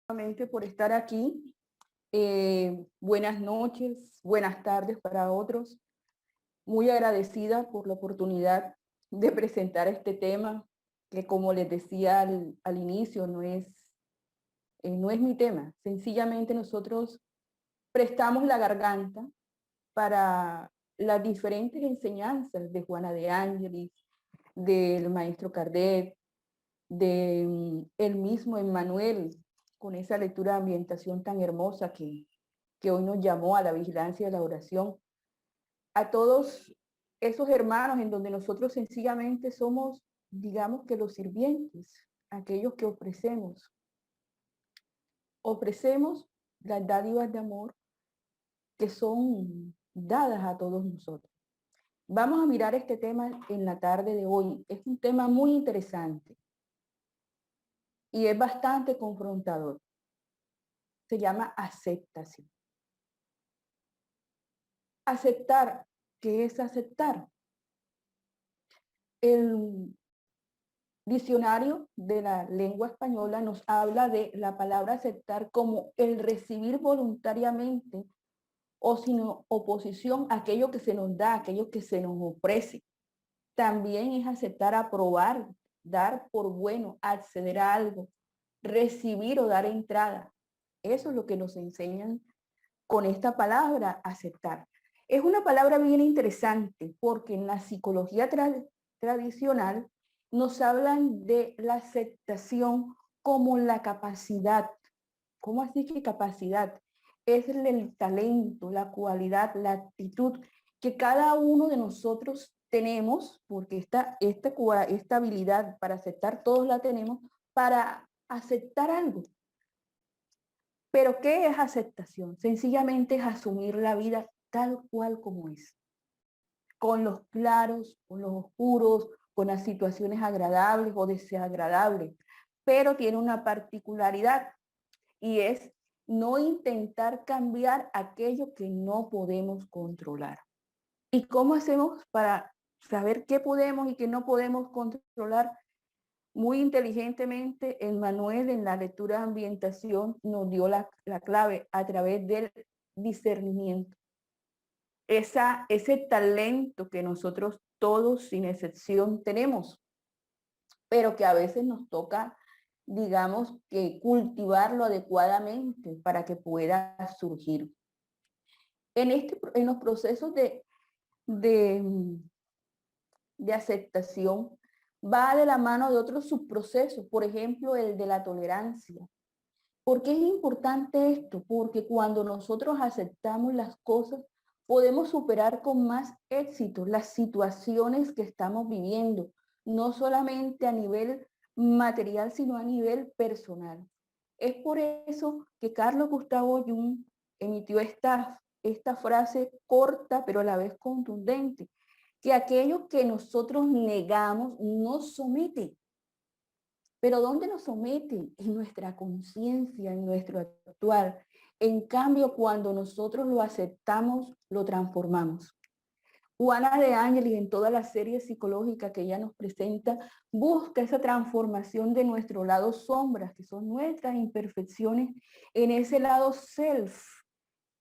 Nuevamente por estar aquí. Buenas noches, buenas tardes para otros. Muy agradecida por la oportunidad de presentar este tema, que como les decía al inicio, no es mi tema. Sencillamente nosotros prestamos la garganta para las diferentes enseñanzas de Juana de Ángelis, del maestro Kardec, de el mismo Emmanuel, con esa lectura de ambientación tan hermosa que hoy nos llamó a la vigilancia de la oración, a todos esos hermanos en donde nosotros sencillamente somos, digamos que los sirvientes, aquellos que ofrecemos las dádivas de amor que son dadas a todos nosotros. Vamos a mirar este tema en la tarde de hoy. Es un tema muy interesante y es bastante confrontador. Se llama aceptación. Aceptar, ¿qué es aceptar? El diccionario de la lengua española nos habla de la palabra aceptar como el recibir voluntariamente o sin oposición aquello que se nos da, aquello que se nos ofrece. También es aceptar, aprobar, dar por bueno, acceder a algo, recibir o dar entrada. Eso es lo que nos enseñan con esta palabra, aceptar. Es una palabra bien interesante porque en la psicología tradicional nos hablan de la aceptación como la capacidad. ¿Cómo así que capacidad? Es el talento, la cualidad, la actitud que cada uno de nosotros tenemos, porque esta habilidad para aceptar todos la tenemos, para aceptar algo. Pero ¿qué es aceptación? Sencillamente es asumir la vida tal cual como es, con los claros, con los oscuros, con las situaciones agradables o desagradables, pero tiene una particularidad y es no intentar cambiar aquello que no podemos controlar. ¿Y cómo hacemos para saber qué podemos y qué no podemos controlar? Muy inteligentemente, Emmanuel en la lectura de ambientación nos dio la clave a través del discernimiento. Ese talento que nosotros todos sin excepción tenemos, pero que a veces nos toca, digamos, que cultivarlo adecuadamente para que pueda surgir. En los procesos de, de aceptación, va de la mano de otros subprocesos, por ejemplo, el de la tolerancia. ¿Por qué es importante esto? Porque cuando nosotros aceptamos las cosas, podemos superar con más éxito las situaciones que estamos viviendo, no solamente a nivel material, sino a nivel personal. Es por eso que Carlos Gustavo Jung emitió esta frase corta, pero a la vez contundente, que aquello que nosotros negamos nos somete. Pero ¿dónde nos somete? En nuestra conciencia, en nuestro actuar. En cambio, cuando nosotros lo aceptamos, lo transformamos. Juana de Ángelis, en toda la serie psicológica que ella nos presenta, busca esa transformación de nuestro lado sombras, que son nuestras imperfecciones, en ese lado self,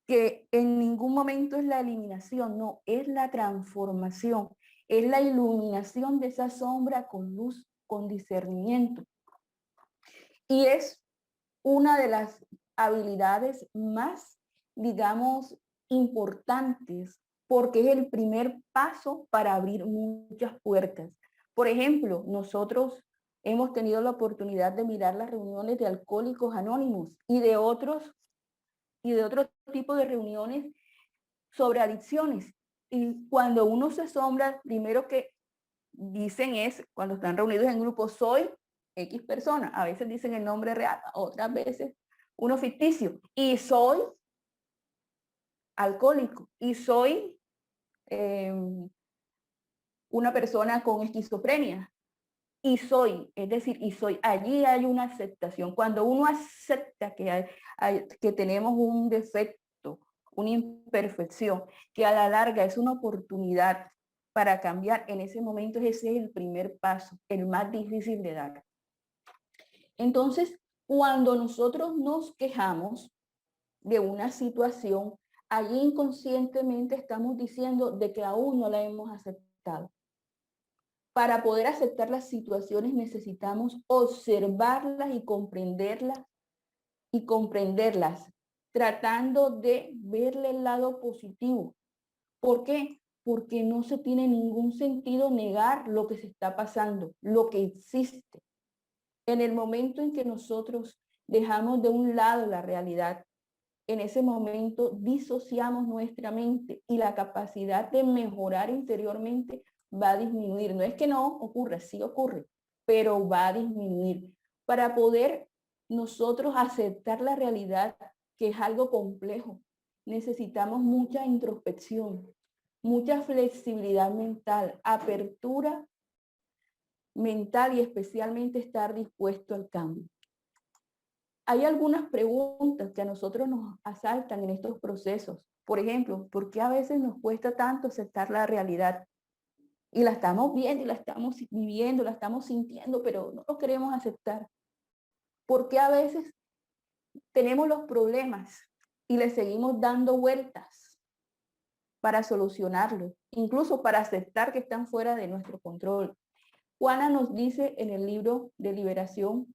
que en ningún momento es la eliminación, no, es la transformación, es la iluminación de esa sombra con luz, con discernimiento. Y es una de las habilidades más, digamos, importantes, porque es el primer paso para abrir muchas puertas. Por ejemplo, nosotros hemos tenido la oportunidad de mirar las reuniones de Alcohólicos Anónimos y de otro tipo de reuniones sobre adicciones. Y cuando uno se asombra, primero que dicen es, cuando están reunidos en grupo, soy X persona. A veces dicen el nombre real, otras veces uno ficticio. Y soy alcohólico. Y soy una persona con esquizofrenia. Y soy, es decir, y soy. Allí hay una aceptación. Cuando uno acepta que tenemos un defecto, una imperfección, que a la larga es una oportunidad para cambiar, en ese momento ese es el primer paso, el más difícil de dar. Entonces, Cuando nosotros nos quejamos de una situación, allí inconscientemente estamos diciendo de que aún no la hemos aceptado. Para poder aceptar las situaciones necesitamos observarlas y comprenderlas, tratando de verle el lado positivo. ¿Por qué? Porque no se tiene ningún sentido negar lo que se está pasando, lo que existe. En el momento en que nosotros dejamos de un lado la realidad, en ese momento disociamos nuestra mente y la capacidad de mejorar interiormente va a disminuir. No es que no ocurra, sí ocurre, pero va a disminuir. Para poder nosotros aceptar la realidad, que es algo complejo, necesitamos mucha introspección, mucha flexibilidad mental, apertura mental y especialmente estar dispuesto al cambio. Hay algunas preguntas que a nosotros nos asaltan en estos procesos. Por ejemplo, ¿por qué a veces nos cuesta tanto aceptar la realidad? Y la estamos viendo y la estamos viviendo, la estamos sintiendo, pero no lo queremos aceptar. ¿Por qué a veces tenemos los problemas y le seguimos dando vueltas para solucionarlos, incluso para aceptar que están fuera de nuestro control? Juana nos dice en el libro de Liberación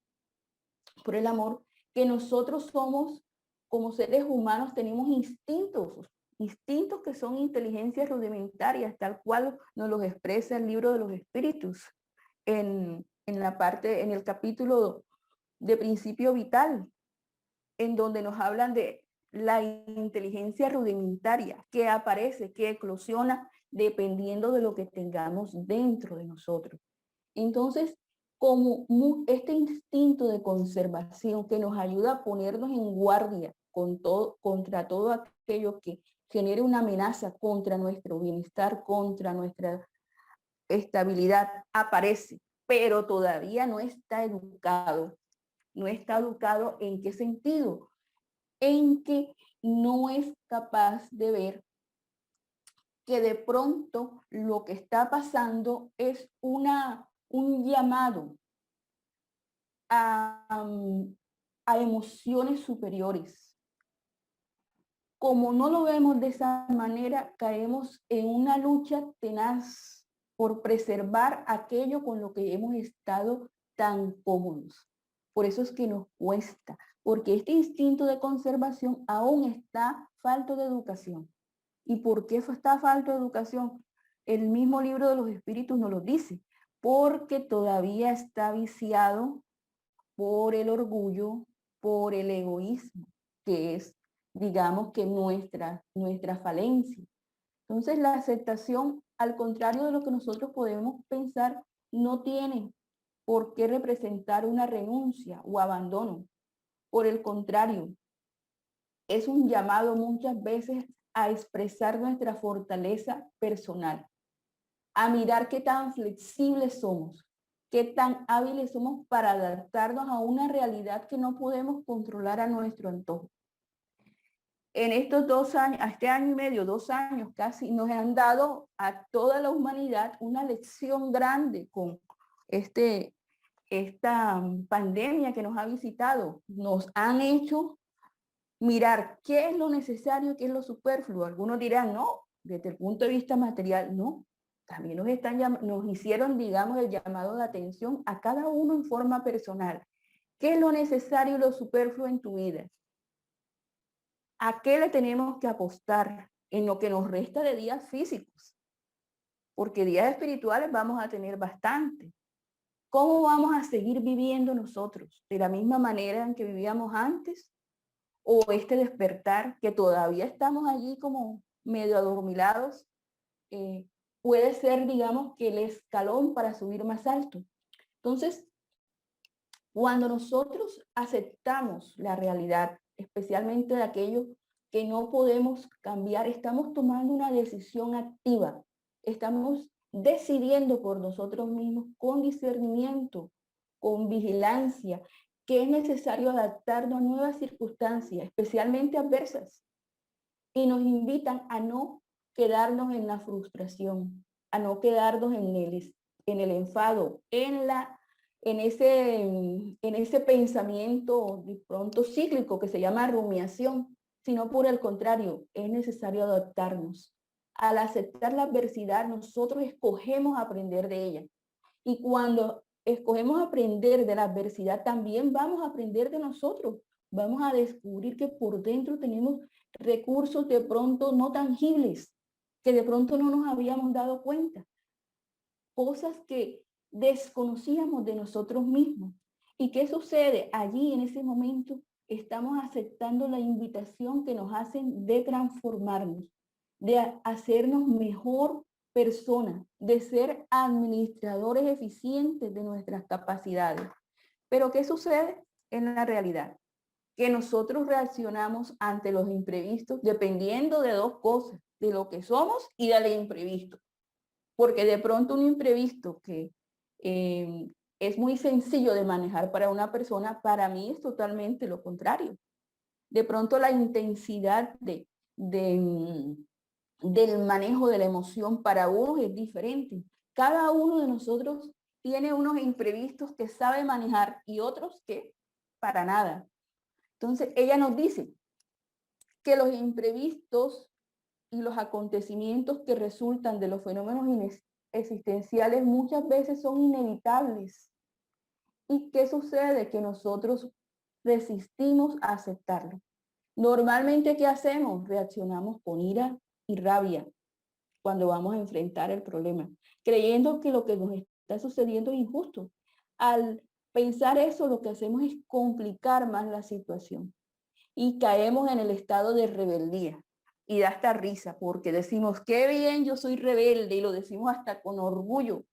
por el Amor que nosotros somos, como seres humanos, tenemos instintos que son inteligencias rudimentarias, tal cual nos los expresa el libro de los espíritus en el capítulo de principio vital, en donde nos hablan de la inteligencia rudimentaria que aparece, que eclosiona dependiendo de lo que tengamos dentro de nosotros. Entonces, como este instinto de conservación que nos ayuda a ponernos en guardia contra todo aquello que genere una amenaza contra nuestro bienestar, contra nuestra estabilidad, aparece, pero todavía no está educado. No está educado ¿en qué sentido? En que no es capaz de ver que de pronto lo que está pasando es un llamado a emociones superiores. Como no lo vemos de esa manera, caemos en una lucha tenaz por preservar aquello con lo que hemos estado tan cómodos. Por eso es que nos cuesta, porque este instinto de conservación aún está falto de educación. ¿Y por qué está falto de educación? El mismo libro de los espíritus nos lo dice, porque todavía está viciado por el orgullo, por el egoísmo, que es, digamos, que nuestra falencia. Entonces, la aceptación, al contrario de lo que nosotros podemos pensar, no tiene por qué representar una renuncia o abandono. Por el contrario, es un llamado muchas veces a expresar nuestra fortaleza personal, a mirar qué tan flexibles somos, qué tan hábiles somos para adaptarnos a una realidad que no podemos controlar a nuestro antojo. En estos 2 años, a este año y medio, 2 años casi, nos han dado a toda la humanidad una lección grande con esta pandemia que nos ha visitado. Nos han hecho mirar qué es lo necesario, qué es lo superfluo. Algunos dirán, no, desde el punto de vista material, no. También nos hicieron, digamos, el llamado de atención a cada uno en forma personal. ¿Qué es lo necesario y lo superfluo en tu vida? ¿A qué le tenemos que apostar en lo que nos resta de días físicos? Porque días espirituales vamos a tener bastante. ¿Cómo vamos a seguir viviendo nosotros? ¿De la misma manera en que vivíamos antes? ¿O este despertar que todavía estamos allí como medio adormilados? Puede ser, digamos, que el escalón para subir más alto. Entonces, cuando nosotros aceptamos la realidad, especialmente de aquello que no podemos cambiar, estamos tomando una decisión activa. Estamos decidiendo por nosotros mismos con discernimiento, con vigilancia, que es necesario adaptarnos a nuevas circunstancias, especialmente adversas, y nos invitan a no quedarnos en la frustración, a no quedarnos en el enfado, en la en ese pensamiento de pronto cíclico que se llama rumiación, sino por el contrario, es necesario adaptarnos. Al aceptar la adversidad, nosotros escogemos aprender de ella. Y cuando escogemos aprender de la adversidad, también vamos a aprender de nosotros. Vamos a descubrir que por dentro tenemos recursos de pronto no tangibles, que de pronto no nos habíamos dado cuenta. Cosas que desconocíamos de nosotros mismos. ¿Y qué sucede? Allí en ese momento estamos aceptando la invitación que nos hacen de transformarnos, de hacernos mejor persona, de ser administradores eficientes de nuestras capacidades. Pero ¿qué sucede en la realidad? Que nosotros reaccionamos ante los imprevistos dependiendo de dos cosas, de lo que somos y del imprevisto. Porque de pronto un imprevisto que es muy sencillo de manejar para una persona, para mí es totalmente lo contrario. De pronto la intensidad del manejo de la emoción para uno es diferente. Cada uno de nosotros tiene unos imprevistos que sabe manejar y otros que para nada. Entonces ella nos dice que los imprevistos y los acontecimientos que resultan de los fenómenos existenciales muchas veces son inevitables. ¿Y qué sucede? Que nosotros resistimos a aceptarlo. Normalmente, ¿qué hacemos? Reaccionamos con ira y rabia cuando vamos a enfrentar el problema, creyendo que lo que nos está sucediendo es injusto. Al pensar eso, lo que hacemos es complicar más la situación y caemos en el estado de rebeldía. Y da hasta risa porque decimos, qué bien, yo soy rebelde, y lo decimos hasta con orgullo.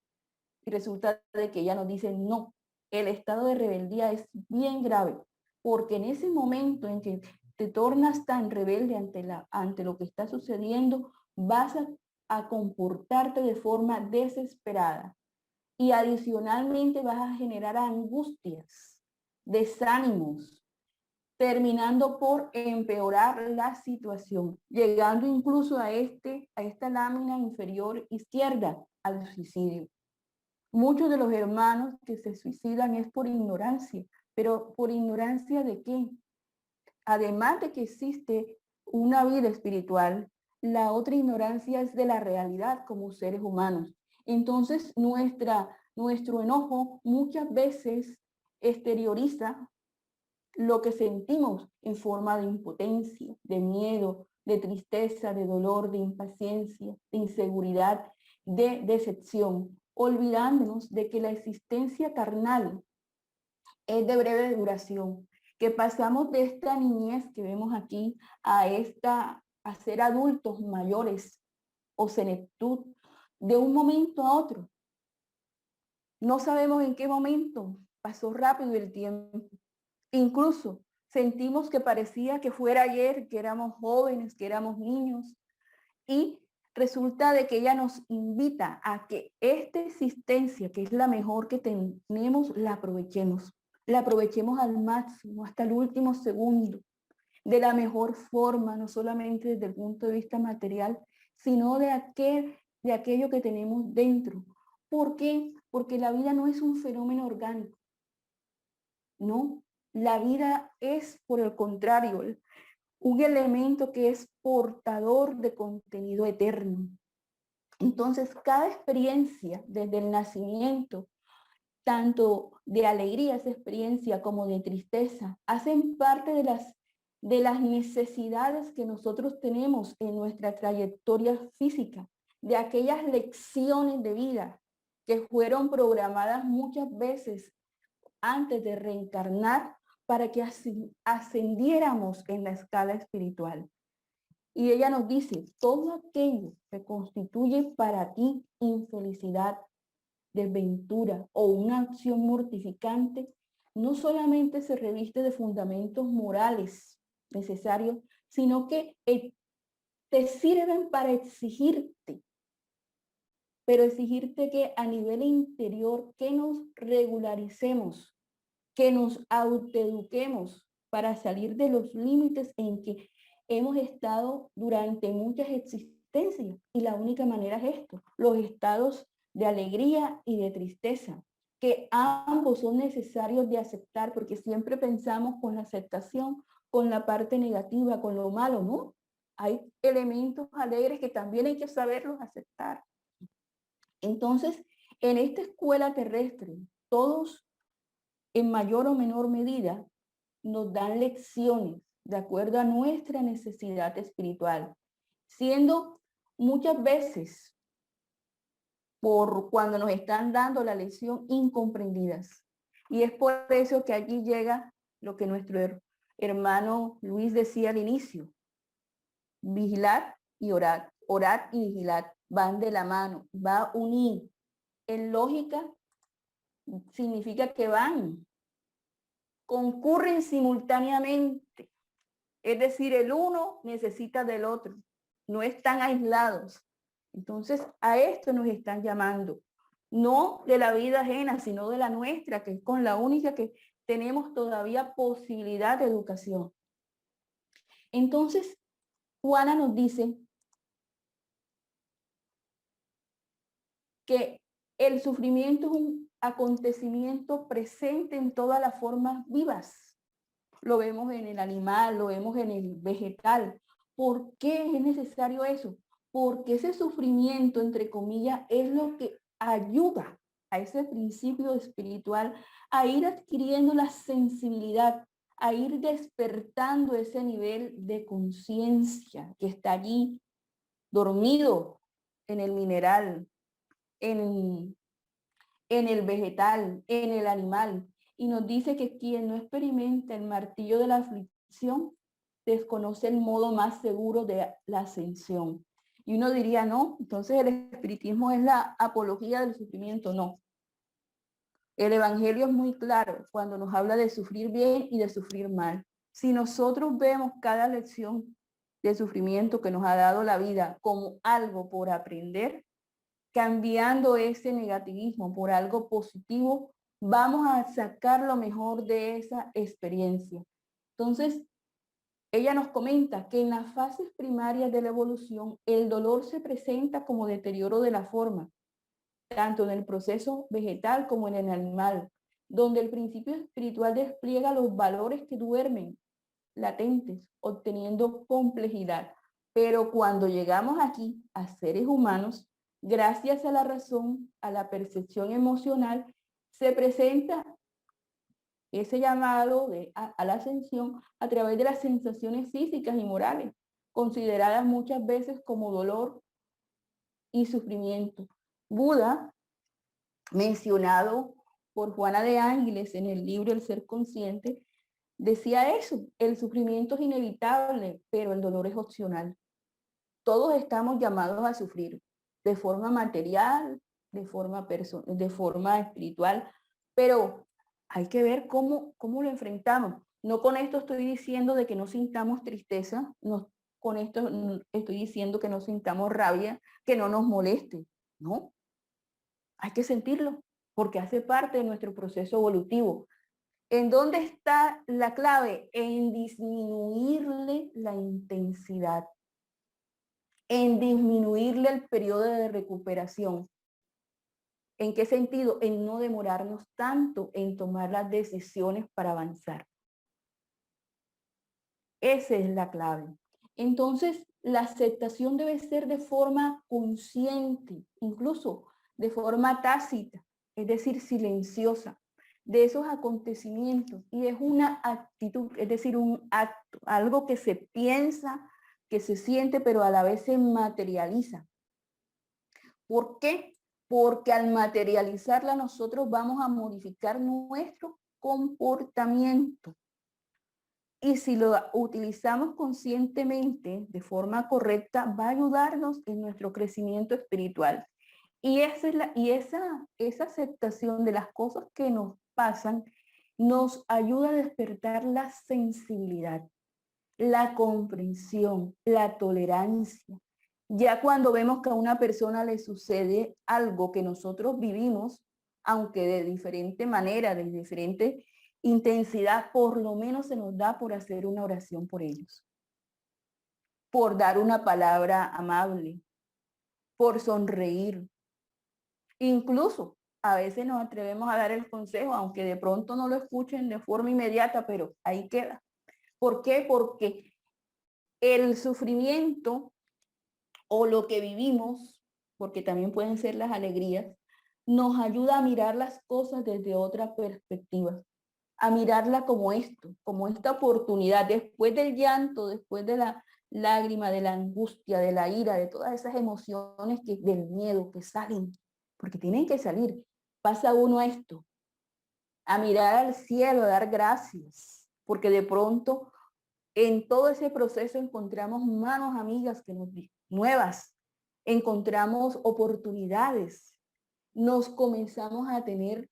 Y resulta de que ella nos dice, no, el estado de rebeldía es bien grave, porque en ese momento en que te tornas tan rebelde ante lo que está sucediendo, vas a comportarte de forma desesperada. Y adicionalmente vas a generar angustias, desánimos, terminando por empeorar la situación, llegando incluso a esta lámina inferior izquierda, al suicidio. Muchos de los hermanos que se suicidan es por ignorancia, pero ¿por ignorancia de qué? Además de que existe una vida espiritual, la otra ignorancia es de la realidad como seres humanos. Entonces, nuestro enojo muchas veces exterioriza lo que sentimos en forma de impotencia, de miedo, de tristeza, de dolor, de impaciencia, de inseguridad, de decepción, olvidándonos de que la existencia carnal es de breve duración, que pasamos de esta niñez que vemos aquí a ser adultos mayores o senectud de un momento a otro. No sabemos en qué momento pasó rápido el tiempo. Incluso sentimos que parecía que fuera ayer, que éramos jóvenes, que éramos niños. Y resulta de que ella nos invita a que esta existencia, que es la mejor que tenemos, la aprovechemos. La aprovechemos al máximo, hasta el último segundo, de la mejor forma, no solamente desde el punto de vista material, sino de aquello que tenemos dentro. ¿Por qué? Porque la vida no es un fenómeno orgánico. No, la vida es, por el contrario, un elemento que es portador de contenido eterno. Entonces, cada experiencia, desde el nacimiento, tanto de alegría, esa experiencia, como de tristeza, hacen parte de las necesidades que nosotros tenemos en nuestra trayectoria física, de aquellas lecciones de vida que fueron programadas muchas veces antes de reencarnar para que ascendiéramos en la escala espiritual. Y ella nos dice, todo aquello que constituye para ti infelicidad, desventura o una acción mortificante, no solamente se reviste de fundamentos morales necesarios, sino que te sirven para exigirte, pero exigirte que a nivel interior, que nos regularicemos, que nos autoeduquemos para salir de los límites en que hemos estado durante muchas existencias. Y la única manera es esto, los estados de alegría y de tristeza, que ambos son necesarios de aceptar, porque siempre pensamos con la aceptación, con la parte negativa, con lo malo, ¿no? Hay elementos alegres que también hay que saberlos aceptar. Entonces, en esta escuela terrestre, todos en mayor o menor medida nos dan lecciones de acuerdo a nuestra necesidad espiritual, siendo muchas veces por cuando nos están dando la lección incomprendidas. Y es por eso que allí llega lo que nuestro hermano Luis decía al inicio: vigilar y orar, orar y vigilar, van de la mano, va a unir. En lógica significa que van, concurren simultáneamente. Es decir, el uno necesita del otro, no están aislados. Entonces, a esto nos están llamando, no de la vida ajena, sino de la nuestra, que es con la única que tenemos todavía posibilidad de educación. Entonces, Juana nos dice que el sufrimiento es un acontecimiento presente en todas las formas vivas. Lo vemos en el animal, lo vemos en el vegetal. ¿Por qué es necesario eso? Porque ese sufrimiento, entre comillas, es lo que ayuda a ese principio espiritual a ir adquiriendo la sensibilidad, a ir despertando ese nivel de conciencia que está allí dormido en el mineral, en el vegetal, en el animal. Y nos dice que quien no experimenta el martillo de la aflicción desconoce el modo más seguro de la ascensión. Y uno diría, no, entonces el espiritismo es la apología del sufrimiento. No. El evangelio es muy claro cuando nos habla de sufrir bien y de sufrir mal. Si nosotros vemos cada lección de sufrimiento que nos ha dado la vida como algo por aprender, cambiando ese negativismo por algo positivo, vamos a sacar lo mejor de esa experiencia. Entonces, ella nos comenta que en las fases primarias de la evolución, el dolor se presenta como deterioro de la forma, tanto en el proceso vegetal como en el animal, donde el principio espiritual despliega los valores que duermen latentes, obteniendo complejidad. Pero cuando llegamos aquí a seres humanos, gracias a la razón, a la percepción emocional, se presenta ese llamado a la ascensión a través de las sensaciones físicas y morales, consideradas muchas veces como dolor y sufrimiento. Buda, mencionado por Juana de Ángeles en el libro El Ser Consciente, decía eso: el sufrimiento es inevitable, pero el dolor es opcional. Todos estamos llamados a sufrir de forma material, de forma espiritual, pero hay que ver cómo lo enfrentamos. No con esto estoy diciendo de que no sintamos tristeza, no con esto estoy diciendo que no sintamos rabia, que no nos moleste, no. Hay que sentirlo porque hace parte de nuestro proceso evolutivo. ¿En dónde está la clave? En disminuirle la intensidad, en disminuirle el periodo de recuperación. ¿En qué sentido? En no demorarnos tanto en tomar las decisiones para avanzar. Esa es la clave. Entonces, la aceptación debe ser de forma consciente, incluso de forma tácita, es decir, silenciosa, de esos acontecimientos. Y es una actitud, es decir, un acto, algo que se piensa, que se siente, pero a la vez se materializa. ¿Por qué? Porque al materializarla nosotros vamos a modificar nuestro comportamiento. Y si lo utilizamos conscientemente, de forma correcta, va a ayudarnos en nuestro crecimiento espiritual. Y esa aceptación de las cosas que nos pasan nos ayuda a despertar la sensibilidad, la comprensión, la tolerancia. Ya cuando vemos que a una persona le sucede algo que nosotros vivimos, aunque de diferente manera, de diferente intensidad, por lo menos se nos da por hacer una oración por ellos, por dar una palabra amable, por sonreír, incluso a veces nos atrevemos a dar el consejo, aunque de pronto no lo escuchen de forma inmediata, pero ahí queda. ¿Por qué? Porque el sufrimiento o lo que vivimos, porque también pueden ser las alegrías, nos ayuda a mirar las cosas desde otra perspectiva, a mirarla como esto, como esta oportunidad, después del llanto, después de la lágrima, de la angustia, de la ira, de todas esas emociones del miedo que salen, porque tienen que salir, pasa uno a esto, a mirar al cielo, a dar gracias, porque de pronto en todo ese proceso encontramos manos amigas que nuevas, encontramos oportunidades, nos comenzamos a tener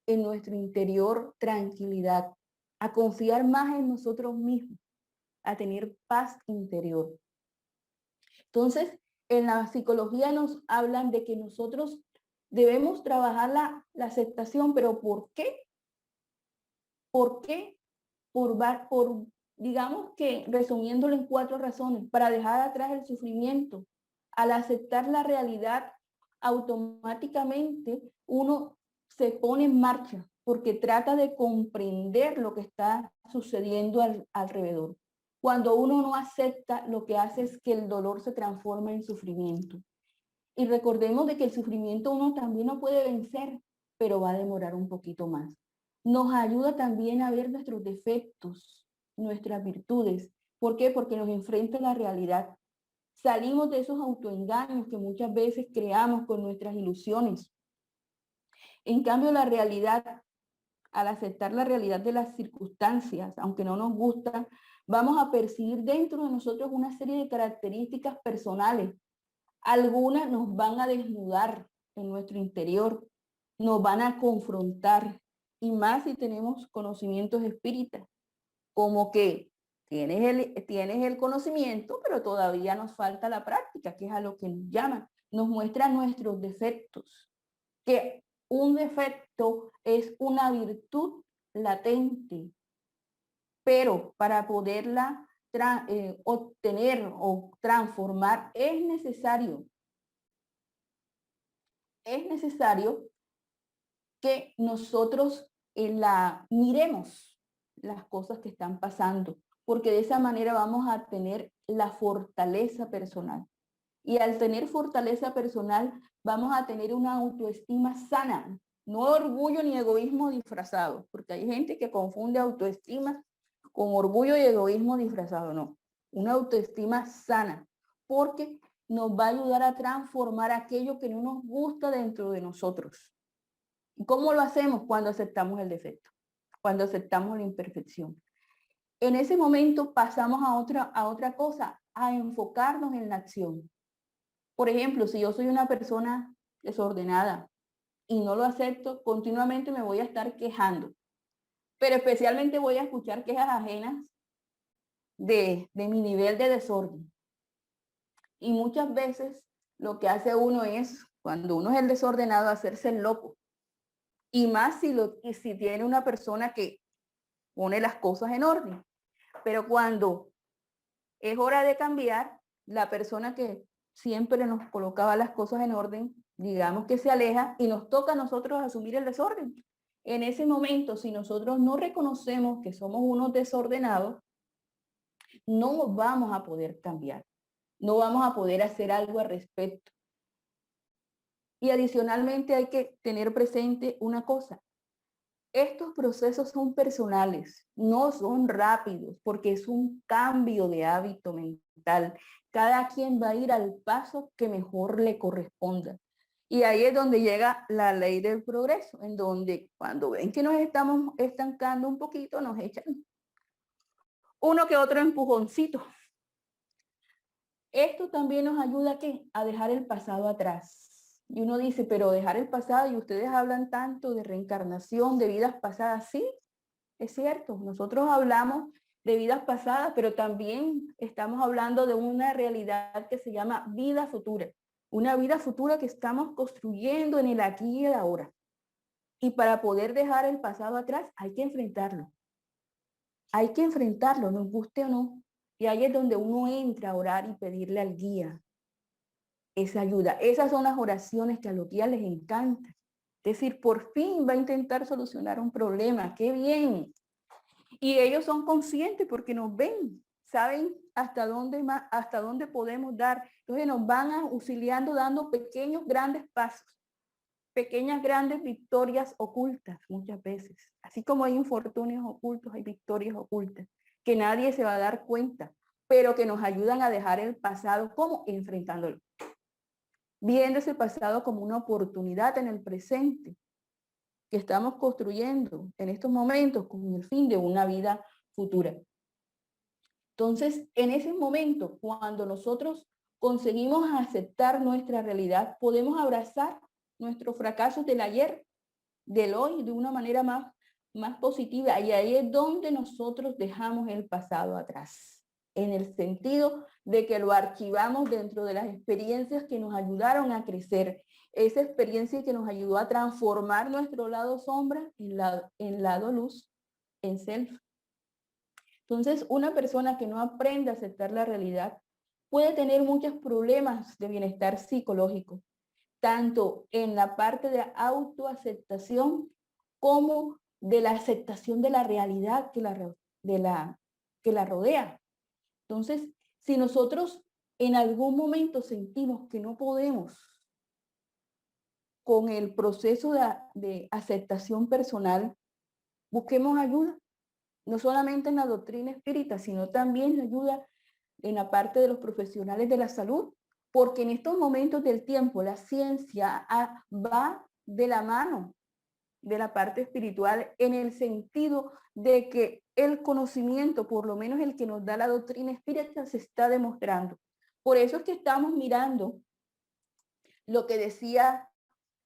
en nuestro interior tranquilidad, a confiar más en nosotros mismos, a tener paz interior. Entonces, en la psicología nos hablan de que nosotros debemos trabajar la aceptación, pero ¿por qué? ¿Por qué? Por, digamos que resumiéndolo en 4 razones, para dejar atrás el sufrimiento. Al aceptar la realidad, automáticamente uno se pone en marcha porque trata de comprender lo que está sucediendo alrededor. Cuando uno no acepta, lo que hace es que el dolor se transforma en sufrimiento. Y recordemos de que el sufrimiento uno también no puede vencer, pero va a demorar un poquito más. Nos ayuda también a ver nuestros defectos, nuestras virtudes. ¿Por qué? Porque nos enfrenta a la realidad. Salimos de esos autoengaños que muchas veces creamos con nuestras ilusiones. En cambio, la realidad, al aceptar la realidad de las circunstancias, aunque no nos gusta, vamos a percibir dentro de nosotros una serie de características personales. Algunas nos van a desnudar en nuestro interior, nos van a confrontar, y más si tenemos conocimientos espíritas, como que tienes el conocimiento, pero todavía nos falta la práctica, que es a lo que nos llaman. Nos muestra nuestros defectos, que un defecto es una virtud latente, pero para poderla obtener o transformar es necesario que nosotros miremos las cosas que están pasando, porque de esa manera vamos a tener la fortaleza personal. Y al tener fortaleza personal, vamos a tener una autoestima sana, no orgullo ni egoísmo disfrazado, porque hay gente que confunde autoestima con orgullo y egoísmo disfrazado, no. Una autoestima sana, porque nos va a ayudar a transformar aquello que no nos gusta dentro de nosotros. ¿Y cómo lo hacemos? Cuando aceptamos el defecto, cuando aceptamos la imperfección. En ese momento pasamos a otra cosa, a enfocarnos en la acción. Por ejemplo, si yo soy una persona desordenada y no lo acepto, continuamente me voy a estar quejando, pero especialmente voy a escuchar quejas ajenas de mi nivel de desorden. Y muchas veces lo que hace uno es, cuando uno es el desordenado, hacerse el loco. Y más si tiene una persona que pone las cosas en orden. Pero cuando es hora de cambiar, la persona que siempre nos colocaba las cosas en orden, digamos que se aleja y nos toca a nosotros asumir el desorden. En ese momento, si nosotros no reconocemos que somos unos desordenados, no vamos a poder cambiar, no vamos a poder hacer algo al respecto. Y adicionalmente hay que tener presente una cosa. Estos procesos son personales, no son rápidos, porque es un cambio de hábito mental. Cada quien va a ir al paso que mejor le corresponda. Y ahí es donde llega la ley del progreso, en donde cuando ven que nos estamos estancando un poquito, nos echan uno que otro empujoncito. Esto también nos ayuda a dejar el pasado atrás. Y uno dice, pero dejar el pasado, y ustedes hablan tanto de reencarnación, de vidas pasadas. Sí, es cierto, nosotros hablamos de vidas pasadas, pero también estamos hablando de una realidad que se llama vida futura. Una vida futura que estamos construyendo en el aquí y el ahora. Y para poder dejar el pasado atrás, hay que enfrentarlo. Hay que enfrentarlo, nos guste o no. Y ahí es donde uno entra a orar y pedirle al guía esa ayuda. Esas son las oraciones que a los guías les encanta. Es decir, por fin va a intentar solucionar un problema. ¡Qué bien! Y ellos son conscientes porque nos ven, saben hasta dónde podemos dar. Entonces nos van auxiliando, dando pequeños, grandes pasos, pequeñas, grandes victorias ocultas muchas veces. Así como hay infortunios ocultos, hay victorias ocultas, que nadie se va a dar cuenta, pero que nos ayudan a dejar el pasado, ¿cómo? Enfrentándolo. Viendo ese pasado como una oportunidad en el presente que estamos construyendo en estos momentos con el fin de una vida futura. Entonces, en ese momento, cuando nosotros conseguimos aceptar nuestra realidad, podemos abrazar nuestros fracasos del ayer, del hoy, de una manera más positiva. Y ahí es donde nosotros dejamos el pasado atrás, en el sentido de que lo archivamos dentro de las experiencias que nos ayudaron a crecer, esa experiencia que nos ayudó a transformar nuestro lado sombra en lado luz, en self. Entonces, una persona que no aprende a aceptar la realidad puede tener muchos problemas de bienestar psicológico, tanto en la parte de autoaceptación como de la aceptación de la realidad que la rodea. Entonces, si nosotros en algún momento sentimos que no podemos con el proceso de aceptación personal, busquemos ayuda, no solamente en la doctrina espírita, sino también ayuda en la parte de los profesionales de la salud, porque en estos momentos del tiempo la ciencia va de la mano de la parte espiritual en el sentido de que el conocimiento, por lo menos el que nos da la doctrina espírita, se está demostrando. Por eso es que estamos mirando lo que decía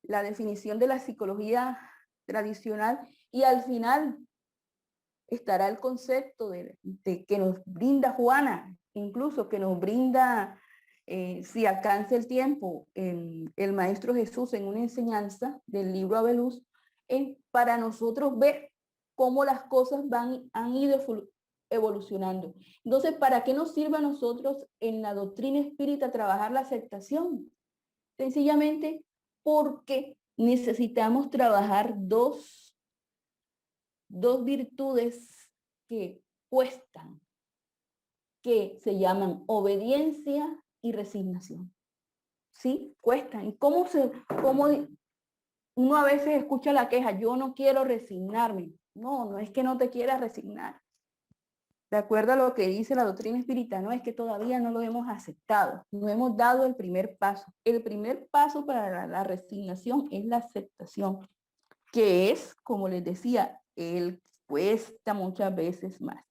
la definición de la psicología tradicional y al final estará el concepto de que nos brinda Juana, incluso que nos brinda, si alcanza el tiempo, el Maestro Jesús en una enseñanza del libro Abeluz, para nosotros ver cómo las cosas han ido evolucionando. Entonces, ¿para qué nos sirve a nosotros en la doctrina espírita trabajar la aceptación? Sencillamente porque necesitamos trabajar dos virtudes que cuestan, que se llaman obediencia y resignación. ¿Sí? Cuestan. ¿Y cómo uno a veces escucha la queja? Yo no quiero resignarme. No, no es que no te quieras resignar. De acuerdo a lo que dice la doctrina espírita, no es que todavía no lo hemos aceptado, no hemos dado el primer paso. El primer paso para la resignación es la aceptación, que es, como les decía, él cuesta muchas veces más.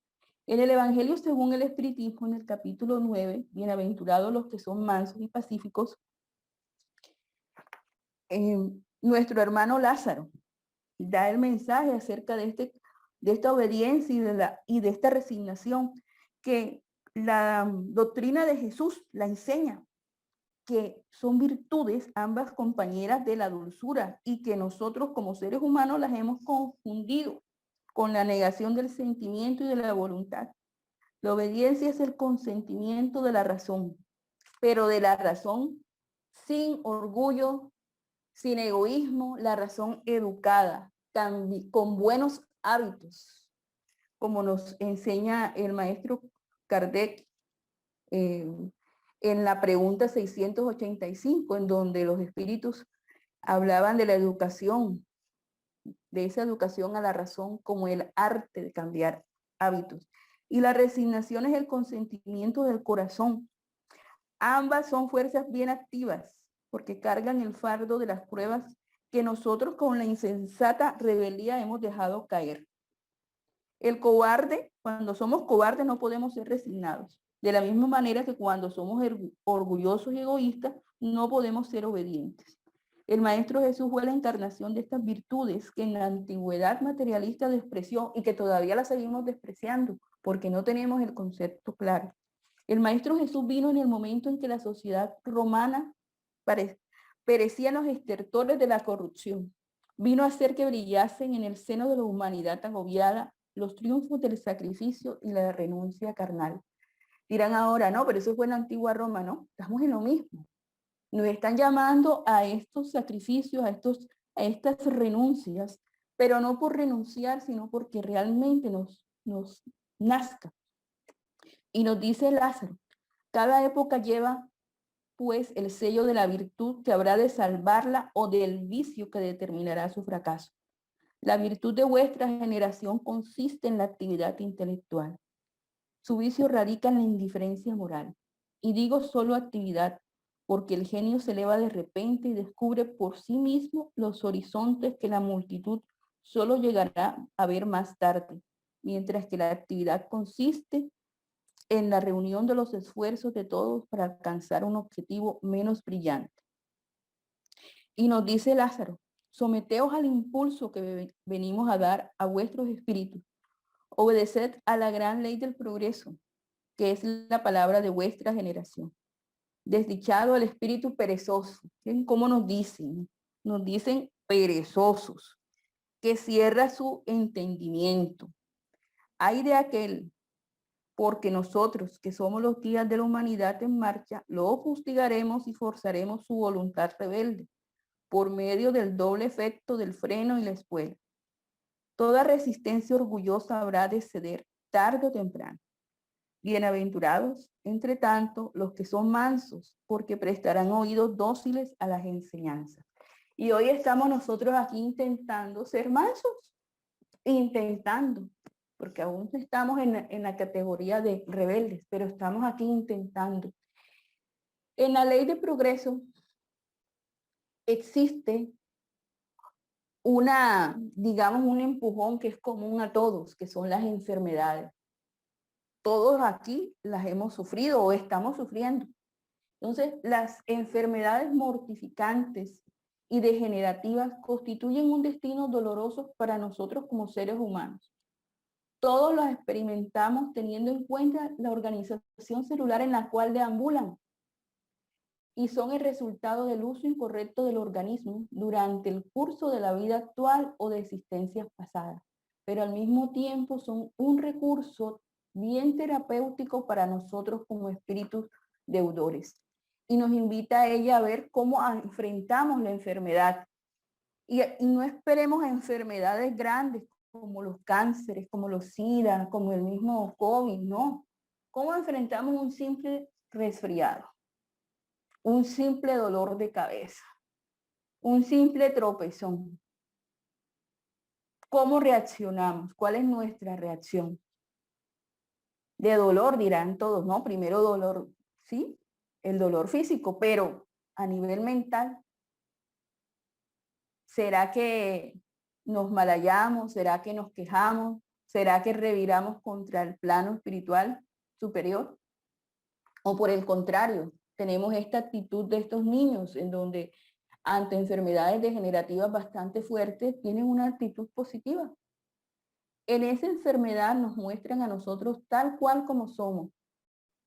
En el Evangelio según el Espiritismo, en el capítulo 9, bienaventurados los que son mansos y pacíficos, nuestro hermano Lázaro da el mensaje acerca de esta obediencia y de esta resignación que la doctrina de Jesús la enseña, que son virtudes ambas compañeras de la dulzura y que nosotros como seres humanos las hemos confundido con la negación del sentimiento y de la voluntad. La obediencia es el consentimiento de la razón, pero de la razón sin orgullo, sin egoísmo, la razón educada, con buenos hábitos, como nos enseña el maestro Kardec en la pregunta 685, en donde los espíritus hablaban de la educación, de esa educación a la razón como el arte de cambiar hábitos. Y la resignación es el consentimiento del corazón. Ambas son fuerzas bien activas porque cargan el fardo de las pruebas que nosotros con la insensata rebeldía hemos dejado caer. El cobarde, cuando somos cobardes no podemos ser resignados. De la misma manera que cuando somos orgullosos y egoístas no podemos ser obedientes. El Maestro Jesús fue la encarnación de estas virtudes que en la antigüedad materialista despreció y que todavía las seguimos despreciando porque no tenemos el concepto claro. El Maestro Jesús vino en el momento en que la sociedad romana perecían los estertores de la corrupción. Vino a hacer que brillasen en el seno de la humanidad agobiada los triunfos del sacrificio y la renuncia carnal. Dirán ahora, no, pero eso fue en la antigua Roma, ¿no? Estamos en lo mismo. Nos están llamando a estos sacrificios, a estos a estas renuncias, pero no por renunciar, sino porque realmente nos nazca. Y nos dice Lázaro, cada época lleva pues el sello de la virtud que habrá de salvarla o del vicio que determinará su fracaso. La virtud de vuestra generación consiste en la actividad intelectual. Su vicio radica en la indiferencia moral. Y digo solo actividad, porque el genio se eleva de repente y descubre por sí mismo los horizontes que la multitud solo llegará a ver más tarde, mientras que la actividad consiste en la reunión de los esfuerzos de todos para alcanzar un objetivo menos brillante. Y nos dice Lázaro, someteos al impulso que venimos a dar a vuestros espíritus, obedeced a la gran ley del progreso, que es la palabra de vuestra generación. Desdichado el espíritu perezoso. ¿Ven cómo nos dicen? Nos dicen perezosos, que cierra su entendimiento. Ay de aquel, porque nosotros, que somos los guías de la humanidad en marcha, lo fustigaremos y forzaremos su voluntad rebelde, por medio del doble efecto del freno y la espuela. Toda resistencia orgullosa habrá de ceder tarde o temprano. Bienaventurados, entre tanto, los que son mansos, porque prestarán oídos dóciles a las enseñanzas. Y hoy estamos nosotros aquí intentando ser mansos, intentando, porque aún estamos en la categoría de rebeldes, pero estamos aquí intentando. En la ley de progreso existe digamos, un empujón que es común a todos, que son las enfermedades. Todos aquí las hemos sufrido o estamos sufriendo. Entonces, las enfermedades mortificantes y degenerativas constituyen un destino doloroso para nosotros como seres humanos. Todos los experimentamos teniendo en cuenta la organización celular en la cual deambulan y son el resultado del uso incorrecto del organismo durante el curso de la vida actual o de existencias pasadas, pero al mismo tiempo son un recurso bien terapéutico para nosotros como espíritus deudores. Y nos invita a ella a ver cómo enfrentamos la enfermedad. Y no esperemos a enfermedades grandes como los cánceres, como los SIDA, como el mismo COVID, no. ¿Cómo enfrentamos un simple resfriado? Un simple dolor de cabeza, un simple tropezón. ¿Cómo reaccionamos? ¿Cuál es nuestra reacción? De dolor dirán todos, ¿no? Primero dolor, sí, el dolor físico, pero a nivel mental, ¿será que nos malayamos? ¿Será que nos quejamos? ¿Será que reviramos contra el plano espiritual superior? O por el contrario, tenemos esta actitud de estos niños en donde ante enfermedades degenerativas bastante fuertes tienen una actitud positiva. En esa enfermedad nos muestran a nosotros tal cual como somos,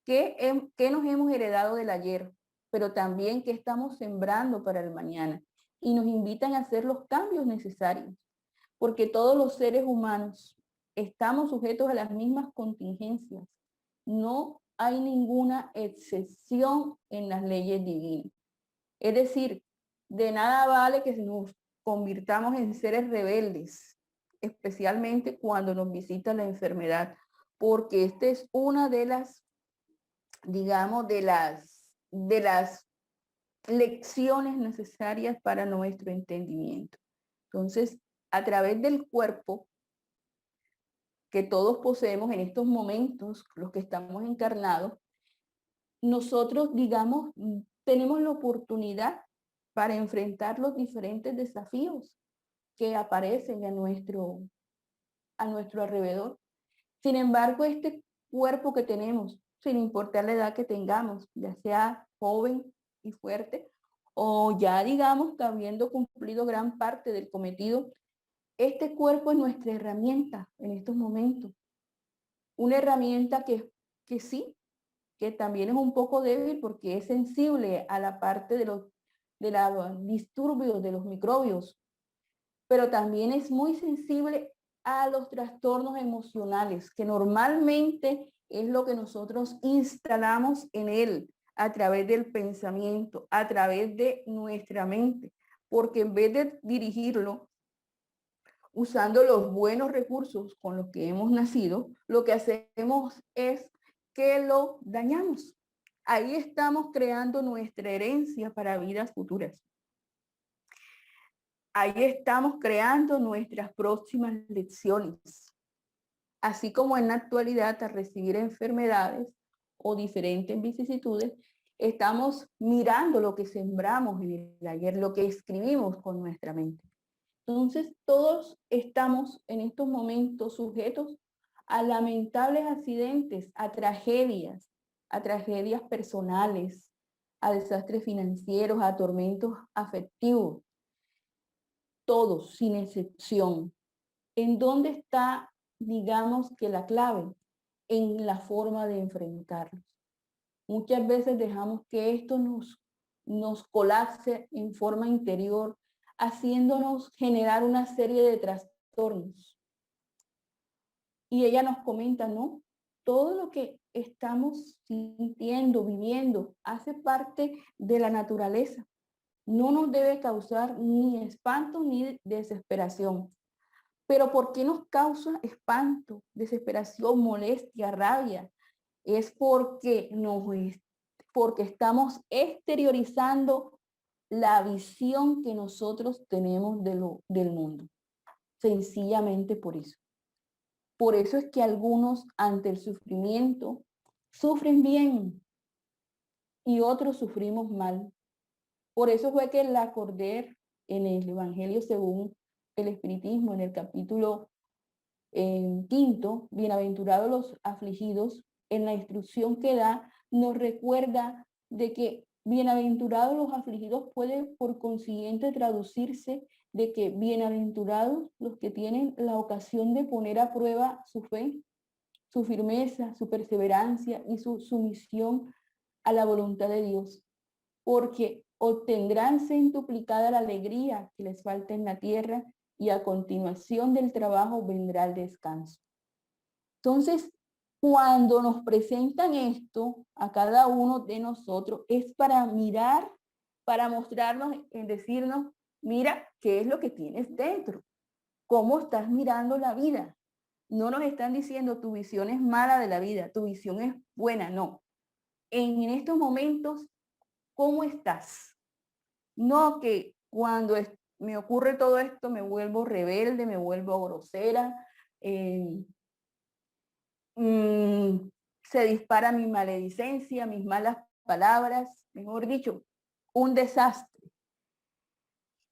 qué nos hemos heredado del ayer, pero también qué estamos sembrando para el mañana. Y nos invitan a hacer los cambios necesarios, porque todos los seres humanos estamos sujetos a las mismas contingencias. No hay ninguna excepción en las leyes divinas. Es decir, de nada vale que nos convirtamos en seres rebeldes, especialmente cuando nos visita la enfermedad, porque esta es una de las, digamos, de las lecciones necesarias para nuestro entendimiento. Entonces, a través del cuerpo que todos poseemos en estos momentos, los que estamos encarnados, nosotros, digamos, tenemos la oportunidad para enfrentar los diferentes desafíos que aparecen a nuestro alrededor. Sin embargo, este cuerpo que tenemos, sin importar la edad que tengamos, ya sea joven y fuerte, o ya digamos que habiendo cumplido gran parte del cometido, este cuerpo es nuestra herramienta en estos momentos. Una herramienta que sí, que también es un poco débil porque es sensible a la parte de los disturbios de los microbios, pero también es muy sensible a los trastornos emocionales, que normalmente es lo que nosotros instalamos en él a través del pensamiento, a través de nuestra mente. porque en vez de dirigirlo usando los buenos recursos con los que hemos nacido, lo que hacemos es que lo dañamos. Ahí estamos creando nuestra herencia para vidas futuras. Ahí estamos creando nuestras próximas lecciones. Así como en la actualidad, al recibir enfermedades o diferentes vicisitudes, estamos mirando lo que sembramos en el ayer, lo que escribimos con nuestra mente. Entonces, todos estamos en estos momentos sujetos a lamentables accidentes, a tragedias personales, a desastres financieros, a tormentos afectivos, todos, sin excepción. ¿En dónde está, digamos, que la clave? En la forma de enfrentarlos. Muchas veces dejamos que esto nos colapse en forma interior, haciéndonos generar una serie de trastornos. Y ella nos comenta, ¿no? Todo lo que estamos sintiendo, viviendo, hace parte de la naturaleza. No nos debe causar ni espanto ni desesperación. Pero ¿por qué nos causa espanto, desesperación, molestia, rabia? Es porque estamos exteriorizando la visión que nosotros tenemos del mundo. Sencillamente por eso. Por eso es que algunos ante el sufrimiento sufren bien y otros sufrimos mal. Por eso fue que la Corder en el Evangelio según el Espiritismo, en el capítulo quinto, bienaventurados los afligidos, en la instrucción que da, nos recuerda de que bienaventurados los afligidos puede por consiguiente traducirse de que bienaventurados los que tienen la ocasión de poner a prueba su fe, su firmeza, su perseverancia y su sumisión a la voluntad de Dios, porque obtendrán centuplicada la alegría que les falta en la tierra y a continuación del trabajo vendrá el descanso. Entonces, cuando nos presentan esto a cada uno de nosotros, es para mirar, para mostrarnos, en decirnos, mira, ¿qué es lo que tienes dentro? ¿Cómo estás mirando la vida? No nos están diciendo tu visión es mala de la vida, tu visión es buena, no. En estos momentos, ¿cómo estás? No que cuando me ocurre todo esto me vuelvo rebelde, me vuelvo grosera, eh, se dispara mi maledicencia, mis malas palabras, mejor dicho, un desastre.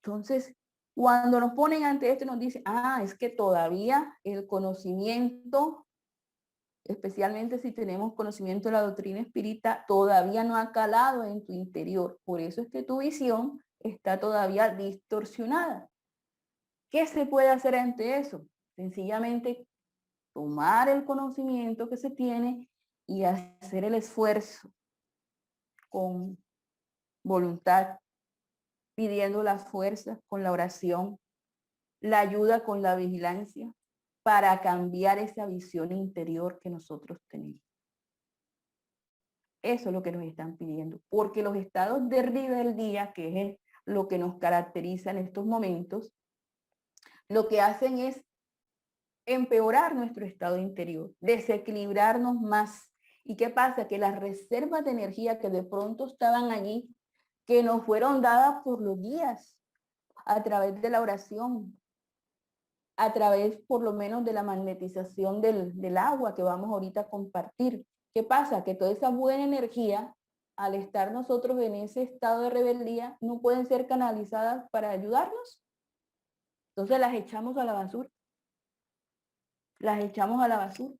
Entonces, cuando nos ponen ante esto nos dicen, es que todavía el conocimiento, especialmente si tenemos conocimiento de la doctrina espírita, todavía no ha calado en tu interior. Por eso es que tu visión está todavía distorsionada. ¿Qué se puede hacer ante eso? Sencillamente tomar el conocimiento que se tiene y hacer el esfuerzo con voluntad, pidiendo la fuerza con la oración, la ayuda con la vigilancia para cambiar esa visión interior que nosotros tenemos. Eso es lo que nos están pidiendo, porque los estados de rebeldía, que es lo que nos caracteriza en estos momentos, lo que hacen es empeorar nuestro estado interior, desequilibrarnos más. ¿Y qué pasa? Que las reservas de energía que de pronto estaban allí, que nos fueron dadas por los guías a través de la oración, a través por lo menos de la magnetización del agua que vamos ahorita a compartir. ¿Qué pasa? Que toda esa buena energía, al estar nosotros en ese estado de rebeldía, no pueden ser canalizadas para ayudarnos. Entonces las echamos a la basura. Las echamos a la basura.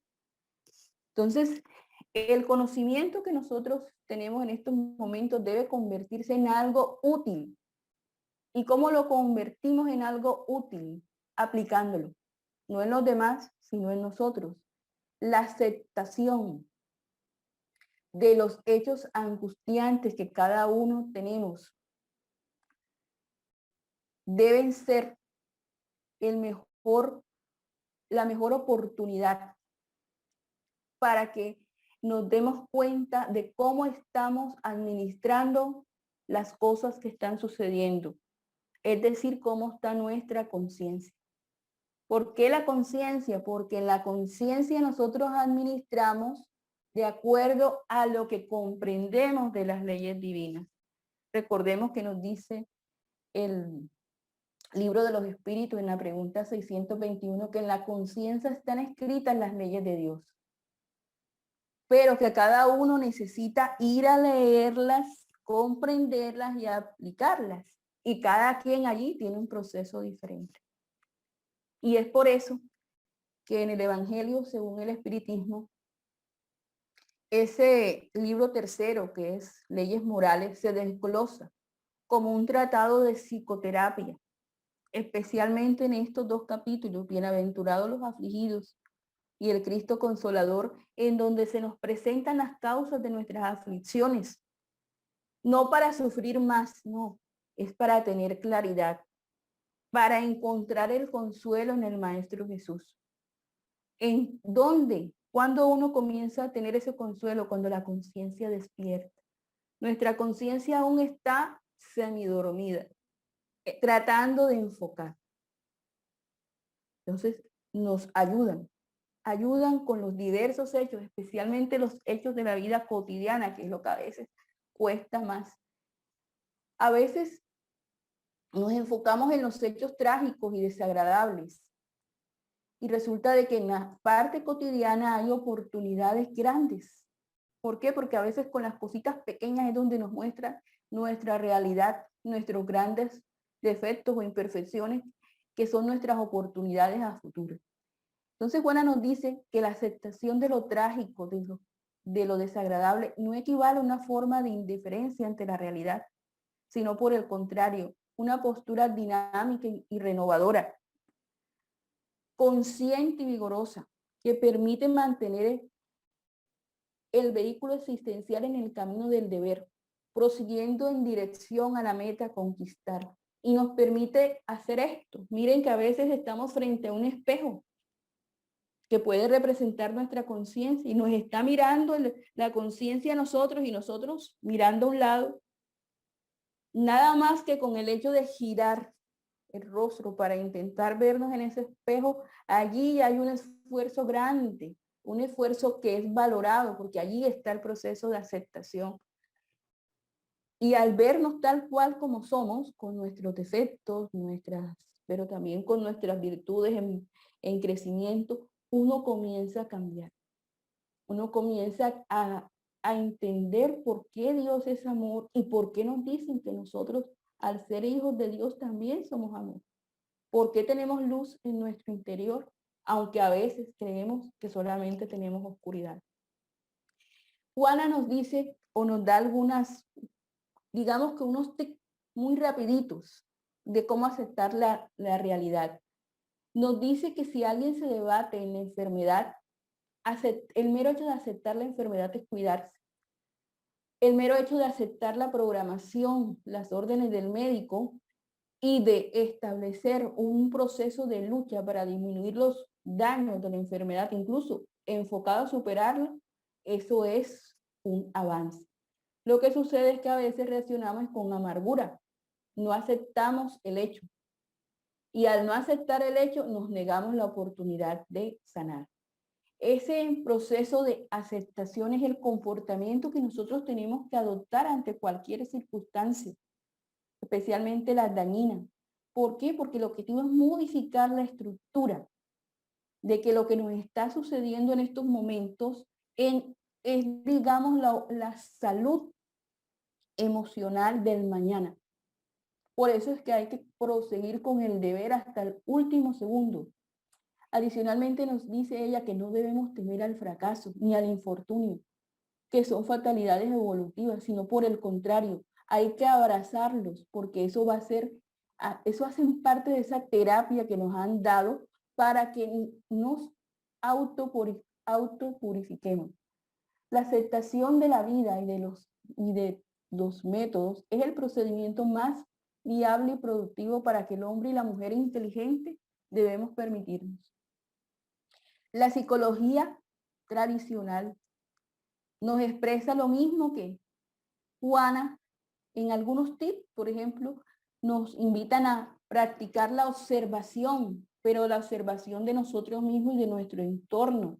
Entonces, el conocimiento que nosotros tenemos en estos momentos debe convertirse en algo útil. ¿Y cómo lo convertimos en algo útil? Aplicándolo. No en los demás, sino en nosotros. La aceptación de los hechos angustiantes que cada uno tenemos deben ser la mejor oportunidad para que nos demos cuenta de cómo estamos administrando las cosas que están sucediendo. es decir, cómo está nuestra conciencia. ¿Por qué la conciencia? Porque en la conciencia nosotros administramos de acuerdo a lo que comprendemos de las leyes divinas. Recordemos que nos dice el Libro de los Espíritus en la pregunta 621 que en la conciencia están escritas las leyes de Dios, pero que cada uno necesita ir a leerlas, comprenderlas y aplicarlas. Y cada quien allí tiene un proceso diferente. Y es por eso que en el Evangelio, según el Espiritismo, ese libro tercero, que es Leyes Morales, se desglosa como un tratado de psicoterapia, especialmente en estos dos capítulos, Bienaventurados los afligidos y el Cristo Consolador, en donde se nos presentan las causas de nuestras aflicciones, no para sufrir más, no, es para tener claridad, para encontrar el consuelo en el Maestro Jesús. ¿En dónde? Cuando uno comienza a tener ese consuelo, cuando la conciencia despierta. Nuestra conciencia aún está semidormida, tratando de enfocar. Entonces, nos ayudan con los diversos hechos, especialmente los hechos de la vida cotidiana, que es lo que a veces cuesta más. A veces nos enfocamos en los hechos trágicos y desagradables, y resulta de que en la parte cotidiana hay oportunidades grandes. ¿Por qué? Porque a veces con las cositas pequeñas es donde nos muestra nuestra realidad, nuestros grandes defectos o imperfecciones, que son nuestras oportunidades a futuro. Entonces Juana nos dice que la aceptación de lo trágico, de lo desagradable, no equivale a una forma de indiferencia ante la realidad, sino por el contrario, una postura dinámica y renovadora, consciente y vigorosa, que permite mantener el vehículo existencial en el camino del deber, prosiguiendo en dirección a la meta a conquistar. Y nos permite hacer esto. Miren que a veces estamos frente a un espejo que puede representar nuestra conciencia y nos está mirando la conciencia a nosotros y nosotros mirando a un lado. Nada más que con el hecho de girar el rostro para intentar vernos en ese espejo, allí hay un esfuerzo grande, un esfuerzo que es valorado porque allí está el proceso de aceptación. Y al vernos tal cual como somos, con nuestros defectos, pero también con nuestras virtudes en crecimiento, uno comienza a cambiar. Uno comienza a entender por qué Dios es amor y por qué nos dicen que nosotros, al ser hijos de Dios, también somos amor. ¿Por qué tenemos luz en nuestro interior? Aunque a veces creemos que solamente tenemos oscuridad. Juana nos dice o nos da algunas, digamos que unos tips muy rapiditos de cómo aceptar la realidad. Nos dice que si alguien se debate en la enfermedad, el mero hecho de aceptar la enfermedad es cuidarse. El mero hecho de aceptar la programación, las órdenes del médico y de establecer un proceso de lucha para disminuir los daños de la enfermedad, incluso enfocado a superarlo, eso es un avance. Lo que sucede es que a veces reaccionamos con amargura, no aceptamos el hecho. Y al no aceptar el hecho, nos negamos la oportunidad de sanar. Ese proceso de aceptación es el comportamiento que nosotros tenemos que adoptar ante cualquier circunstancia, especialmente las dañinas. ¿Por qué? Porque el objetivo es modificar la estructura de que lo que nos está sucediendo en estos momentos es, digamos, la salud emocional del mañana. Por eso es que hay que proseguir con el deber hasta el último segundo. Adicionalmente nos dice ella que no debemos temer al fracaso ni al infortunio, que son fatalidades evolutivas, sino por el contrario, hay que abrazarlos porque eso va a ser, eso hacen parte de esa terapia que nos han dado para que nos autopurifiquemos. La aceptación de la vida y de los métodos es el procedimiento más viable y productivo para que el hombre y la mujer inteligente debemos permitirnos. La psicología tradicional nos expresa lo mismo que Juana en algunos tips, por ejemplo, nos invitan a practicar la observación, pero la observación de nosotros mismos y de nuestro entorno,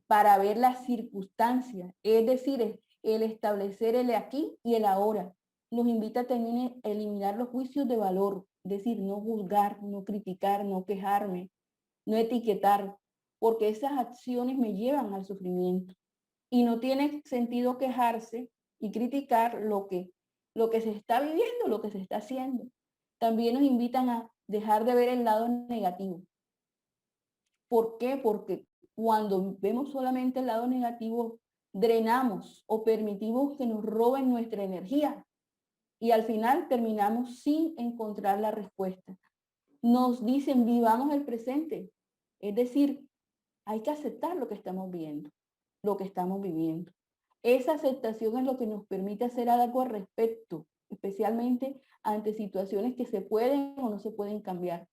para ver las circunstancias, es decir, el establecer el aquí y el ahora. Nos invita también a eliminar los juicios de valor, es decir, no juzgar, no criticar, no quejarme, no etiquetar, porque esas acciones me llevan al sufrimiento. Y no tiene sentido quejarse y criticar lo que se está viviendo, lo que se está haciendo. También nos invitan a dejar de ver el lado negativo. ¿Por qué? Porque cuando vemos solamente el lado negativo, drenamos o permitimos que nos roben nuestra energía y al final terminamos sin encontrar la respuesta. Nos dicen, vivamos el presente. Es decir, hay que aceptar lo que estamos viendo, lo que estamos viviendo. Esa aceptación es lo que nos permite hacer algo al respecto, especialmente ante situaciones que se pueden o no se pueden cambiar.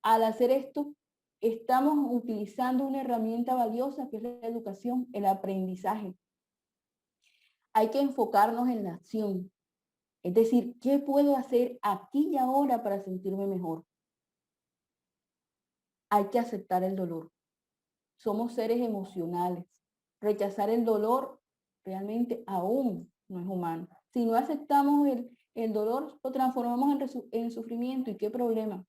Al hacer esto, estamos utilizando una herramienta valiosa que es la educación, el aprendizaje. Hay que enfocarnos en la acción, es decir, ¿qué puedo hacer aquí y ahora para sentirme mejor? Hay que aceptar el dolor. Somos seres emocionales. Rechazar el dolor realmente aún no es humano. Si no aceptamos el dolor, lo transformamos en sufrimiento. ¿Y qué problema?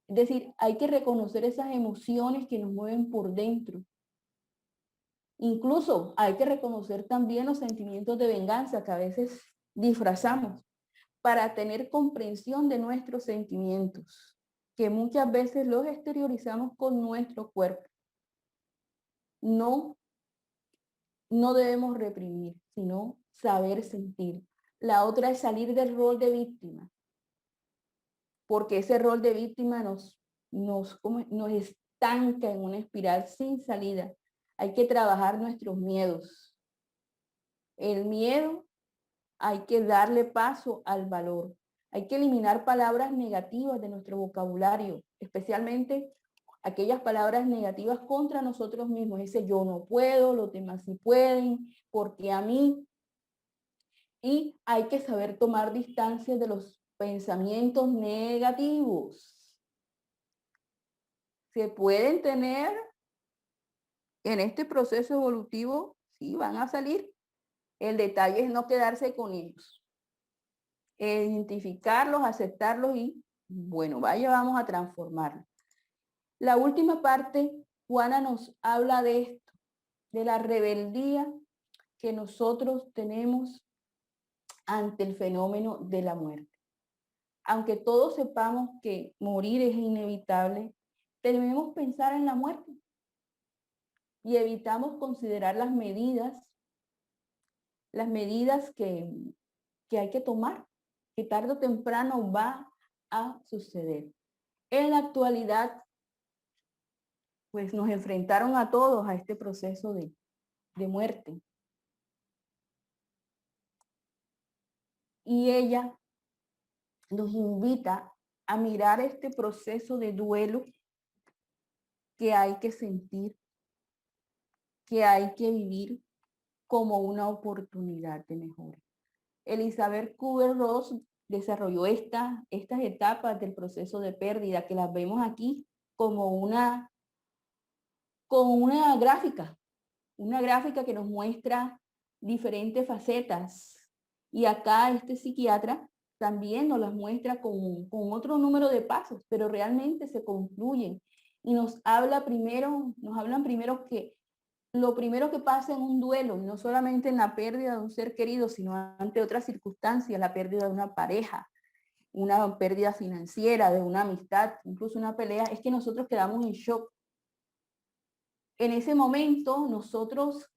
Es decir, hay que reconocer esas emociones que nos mueven por dentro. Incluso hay que reconocer también los sentimientos de venganza que a veces disfrazamos para tener comprensión de nuestros sentimientos, que muchas veces los exteriorizamos con nuestro cuerpo. No, no debemos reprimir, sino saber sentir. La otra es salir del rol de víctima, porque ese rol de víctima nos estanca en una espiral sin salida. Hay que trabajar nuestros miedos. El miedo hay que darle paso al valor. Hay que eliminar palabras negativas de nuestro vocabulario, especialmente aquellas palabras negativas contra nosotros mismos. Ese yo no puedo, los demás sí pueden, porque a mí. Y hay que saber tomar distancia de los pensamientos negativos. Se pueden tener en este proceso evolutivo, sí, van a salir. El detalle es no quedarse con ellos. Identificarlos, aceptarlos y, bueno, vaya, vamos a transformarlos. La última parte, Juana nos habla de esto, de la rebeldía que nosotros tenemos ante el fenómeno de la muerte. Aunque todos sepamos que morir es inevitable, debemos pensar en la muerte y evitamos considerar las medidas que hay que tomar, que tarde o temprano va a suceder. En la actualidad, pues nos enfrentaron a todos a este proceso de muerte. Y ella nos invita a mirar este proceso de duelo que hay que sentir, que hay que vivir como una oportunidad de mejora. Elizabeth Kubler-Ross desarrolló estas etapas del proceso de pérdida que las vemos aquí como una gráfica que nos muestra diferentes facetas. Y acá este psiquiatra también nos las muestra con otro número de pasos, pero realmente se concluyen y nos hablan primero que lo primero que pasa en un duelo, no solamente en la pérdida de un ser querido, sino ante otras circunstancias, la pérdida de una pareja, una pérdida financiera, de una amistad, incluso una pelea, es que nosotros quedamos en shock. En ese momento nosotros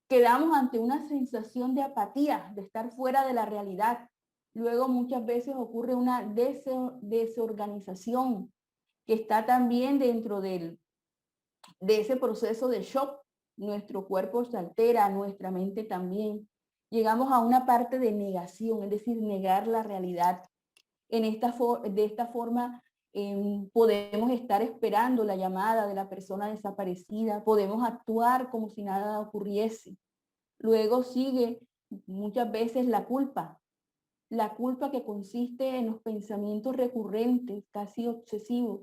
quedamos ante una sensación de apatía, de estar fuera de la realidad. Luego muchas veces ocurre una desorganización que está también dentro de ese proceso de shock. Nuestro cuerpo se altera, nuestra mente también. Llegamos a una parte de negación, es decir, negar la realidad. De esta forma podemos estar esperando la llamada de la persona desaparecida, podemos actuar como si nada ocurriese. Luego sigue muchas veces la culpa, La culpa que consiste en los pensamientos recurrentes, casi obsesivos,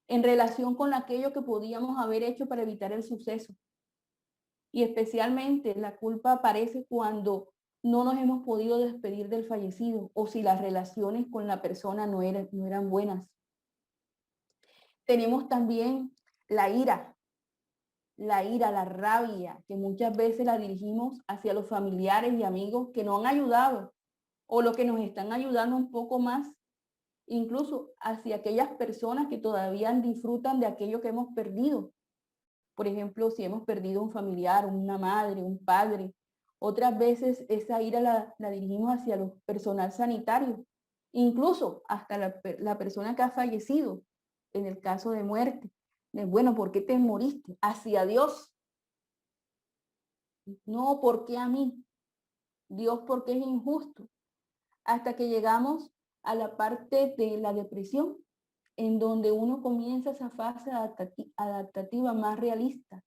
en relación con aquello que podíamos haber hecho para evitar el suceso. Y especialmente la culpa aparece cuando no nos hemos podido despedir del fallecido o si las relaciones con la persona no eran buenas. Tenemos también la ira, la rabia, que muchas veces la dirigimos hacia los familiares y amigos que nos han ayudado o los que nos están ayudando un poco más, incluso hacia aquellas personas que todavía disfrutan de aquello que hemos perdido. Por ejemplo, si hemos perdido un familiar, una madre, un padre, otras veces esa ira la dirigimos hacia los personal sanitario, incluso hasta la persona que ha fallecido en el caso de muerte. Bueno, ¿por qué te moriste? Hacia Dios. No, ¿por qué a mí? Dios, ¿por qué es injusto? Hasta que llegamos a la parte de la depresión, en donde uno comienza esa fase adaptativa más realista.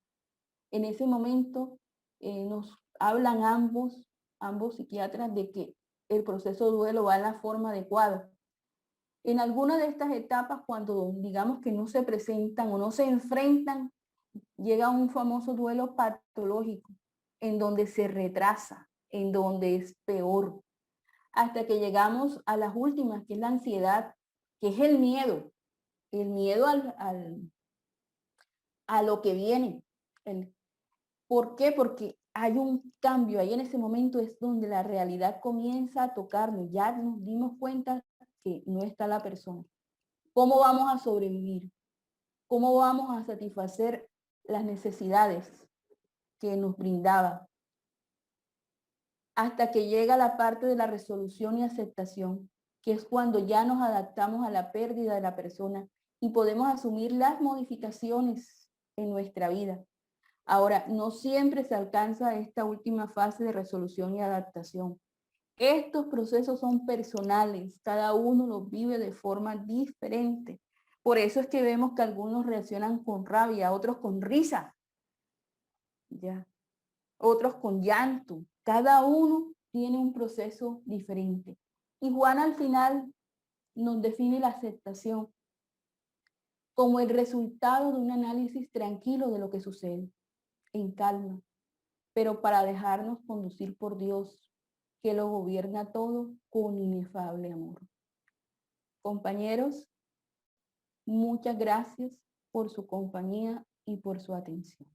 En ese momento nos hablan ambos psiquiatras de que el proceso de duelo va en la forma adecuada. En alguna de estas etapas, cuando digamos que no se presentan o no se enfrentan, llega un famoso duelo patológico, en donde se retrasa, en donde es peor, hasta que llegamos a las últimas, que es la ansiedad, que es el miedo a lo que viene. ¿Por qué? Porque hay un cambio, ahí en ese momento es donde la realidad comienza a tocarnos, ya nos dimos cuenta que no está la persona. ¿Cómo vamos a sobrevivir? ¿Cómo vamos a satisfacer las necesidades que nos brindaba? Hasta que llega la parte de la resolución y aceptación, que es cuando ya nos adaptamos a la pérdida de la persona y podemos asumir las modificaciones en nuestra vida. Ahora, no siempre se alcanza esta última fase de resolución y adaptación. Estos procesos son personales, cada uno los vive de forma diferente. Por eso es que vemos que algunos reaccionan con rabia, otros con risa, ¿ya? Otros con llanto. Cada uno tiene un proceso diferente. Y Juan al final nos define la aceptación como el resultado de un análisis tranquilo de lo que sucede, en calma, pero para dejarnos conducir por Dios, que lo gobierna todo con inefable amor. Compañeros, muchas gracias por su compañía y por su atención.